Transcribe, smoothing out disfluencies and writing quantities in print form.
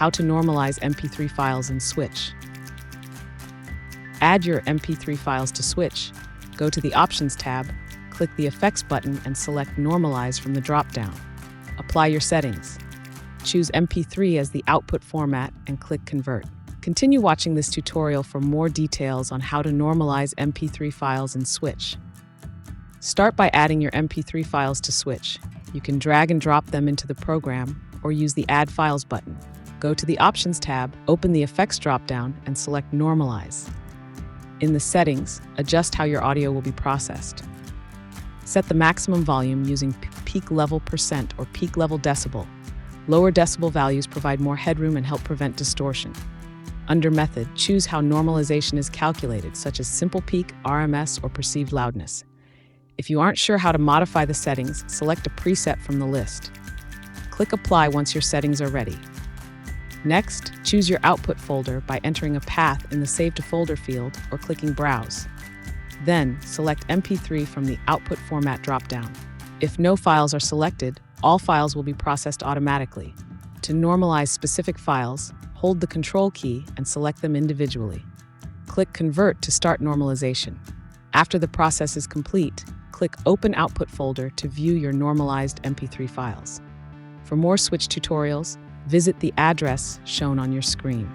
How to normalize MP3 files in Switch. Add your MP3 files to Switch. Go to the Options tab, click the Effects button and select Normalize from the dropdown. Apply your settings. Choose MP3 as the output format and click Convert. Continue watching this tutorial for more details on how to normalize MP3 files in Switch. Start by adding your MP3 files to Switch. You can drag and drop them into the program or use the Add Files button. Go to the Options tab, open the Effects dropdown and select Normalize. In the settings, adjust how your audio will be processed. Set the maximum volume using peak level percent or peak level decibel. Lower decibel values provide more headroom and help prevent distortion. Under Method, choose how normalization is calculated, such as simple peak, RMS, or perceived loudness. If you aren't sure how to modify the settings, select a preset from the list. Click Apply once your settings are ready. Next, choose your output folder by entering a path in the Save to Folder field or clicking Browse. Then, select MP3 from the Output Format dropdown. If no files are selected, all files will be processed automatically. To normalize specific files, hold the Control key and select them individually. Click Convert to start normalization. After the process is complete, click Open Output Folder to view your normalized MP3 files. For more Switch tutorials, visit the address shown on your screen.